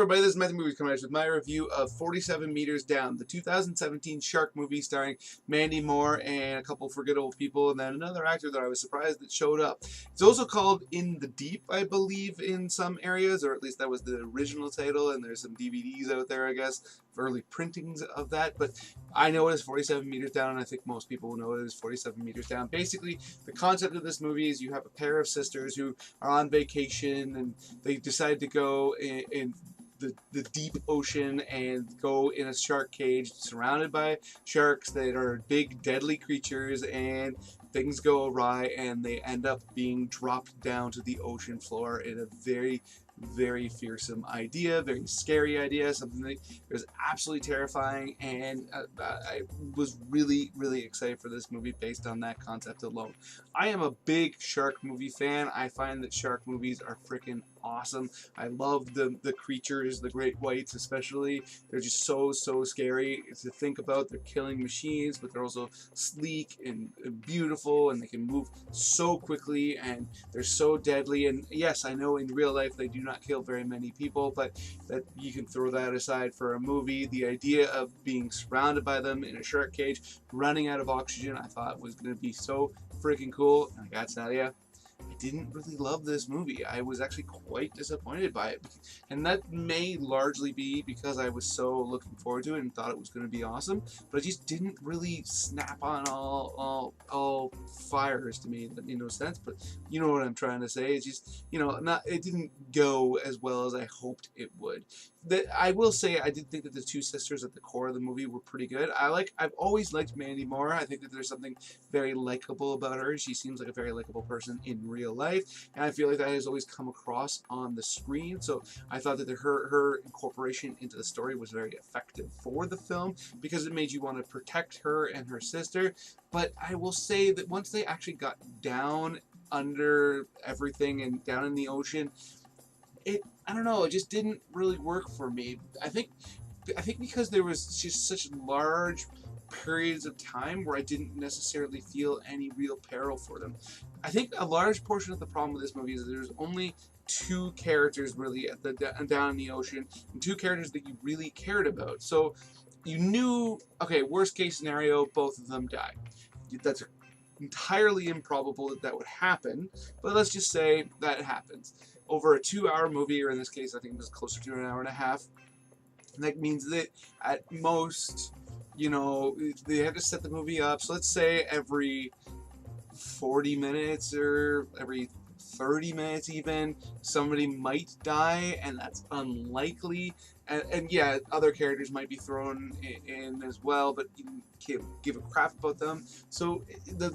everybody, this is Matthew Movies coming at you with my review of 47 Meters Down, the 2017 shark movie starring Mandy Moore and a couple forgettable people, and then another actor that I was surprised that showed up. It's also called In the Deep, I believe, in some areas, or at least that was the original title, and there's some DVDs out there, I guess, early printings of that, but I know it is 47 Meters Down, and I think most people will know it is 47 Meters Down. Basically, the concept of this movie is you have a pair of sisters who are on vacation, and they decide to go in the deep ocean and go in a shark cage surrounded by sharks that are big deadly creatures, and things go awry and they end up being dropped down to the ocean floor in a very fearsome idea, very scary idea, something that was absolutely terrifying, and I was really excited for this movie based on that concept alone. I am a big shark movie fan. I find that shark movies are freaking awesome. I love the creatures, the great whites especially. They're just so scary to think about. They're killing machines, but they're also sleek and beautiful, and they can move so quickly, and they're so deadly. And yes, I know in real life they do not kill very many people, but that you can throw that aside for a movie. The idea of being surrounded by them in a shark cage, running out of oxygen, I thought was going to be so freaking cool. And I gotta tell ya, I didn't really love this movie. I was actually quite disappointed by it, and that may largely be because I was so looking forward to it and thought it was going to be awesome, but it just didn't really snap on all fires to me in no sense. But you know what I'm trying to say. It's just, you know, it didn't go as well as I hoped it would. That I will say, I did think that the two sisters at the core of the movie were pretty good. I've always liked Mandy Moore. I think that there's something very likable about her. She seems like a very likable person in real life, and I feel like that has always come across on the screen. So I thought that her incorporation into the story was very effective for the film, because it made you want to protect her and her sister. But I will say that once they actually got down under everything and down in the ocean, I don't know, it just didn't really work for me. I think because there was just such large periods of time where I didn't necessarily feel any real peril for them. I think a large portion of the problem with this movie is that there's only two characters really at down in the ocean, and two characters that you really cared about. So you knew, okay, worst case scenario, both of them die. That's entirely improbable that that would happen, but let's just say that happens. Over a 2-hour movie, or in this case I think it was closer to an hour and a half, and that means that at most, you know, they had to set the movie up. So let's say every 40 minutes or every 30 minutes even, somebody might die, and that's unlikely. And yeah, other characters might be thrown in as well, but you can't give a crap about them. So there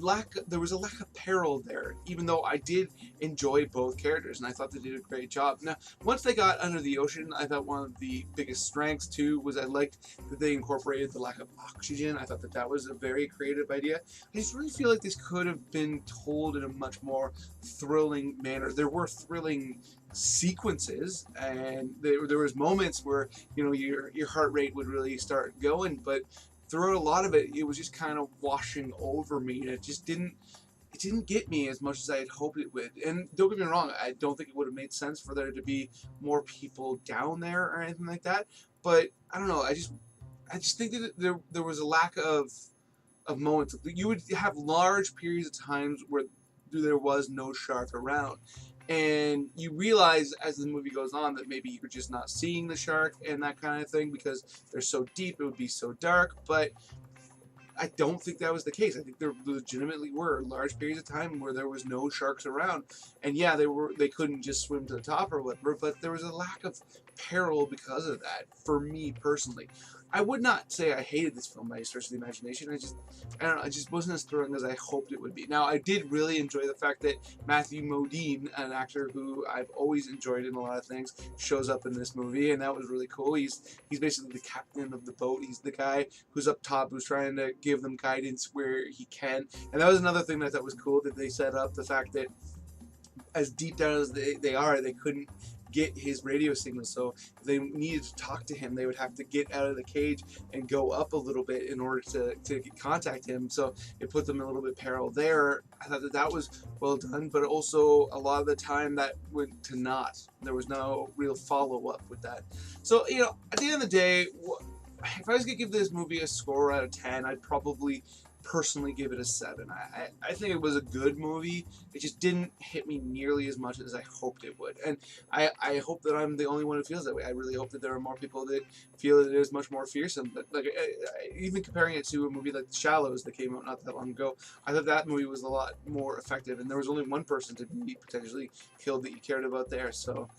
was a lack of peril there, even though I did enjoy both characters, and I thought they did a great job. Now, once they got under the ocean, I thought one of the biggest strengths too was I liked that they incorporated the lack of oxygen. I thought that that was a very creative idea. I just really feel like this could have been told in a much more thrilling manner. There were thrilling sequences, and there was moments where, you know, your heart rate would really start going, but throughout a lot of it, it was just kind of washing over me, and it didn't get me as much as I had hoped it would. And don't get me wrong, I don't think it would have made sense for there to be more people down there or anything like that, but I don't know, I just think that there was a lack of moments. You would have large periods of times where there was no shark around, and you realize as the movie goes on that maybe you're just not seeing the shark and that kind of thing because they're so deep, it would be so dark. But I don't think that was the case. I think there legitimately were large periods of time where there was no sharks around, and yeah, they couldn't just swim to the top or whatever, but there was a lack of peril because of that for me personally. I would not say I hated this film by any stretch of the imagination. I don't know, it just wasn't as thrilling as I hoped it would be. Now, I did really enjoy the fact that Matthew Modine, an actor who I've always enjoyed in a lot of things, shows up in this movie, and that was really cool. He's basically the captain of the boat. He's the guy who's up top, who's trying to give them guidance where he can. And that was another thing that I thought was cool, that they set up the fact that as deep down as they are, they couldn't get his radio signal. So if they needed to talk to him, they would have to get out of the cage and go up a little bit in order to contact him. So it put them in a little bit peril there. I thought that was well done, but also a lot of the time that went to naught. There was no real follow-up with that. So, you know, at the end of the day, if I was going to give this movie a score out of 10, I'd probably personally give it a 7. I think it was a good movie. It just didn't hit me nearly as much as I hoped it would. And I hope that I'm the only one who feels that way. I really hope that there are more people that feel that it is much more fearsome. But like, even comparing it to a movie like Shallows that came out not that long ago, I thought that movie was a lot more effective. And there was only one person to be potentially killed that you cared about there. So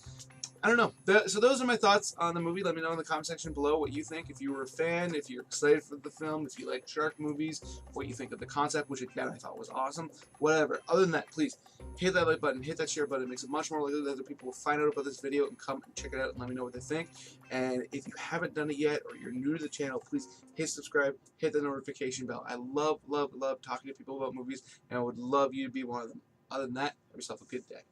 I don't know. So those are my thoughts on the movie. Let me know in the comment section below what you think. If you were a fan, if you're excited for the film, if you like shark movies, what you think of the concept, which again I thought was awesome. Whatever. Other than that, please hit that like button, hit that share button. It makes it much more likely that other people will find out about this video and come and check it out and let me know what they think. And if you haven't done it yet or you're new to the channel, please hit subscribe, hit the notification bell. I love talking to people about movies, and I would love you to be one of them. Other than that, have yourself a good day.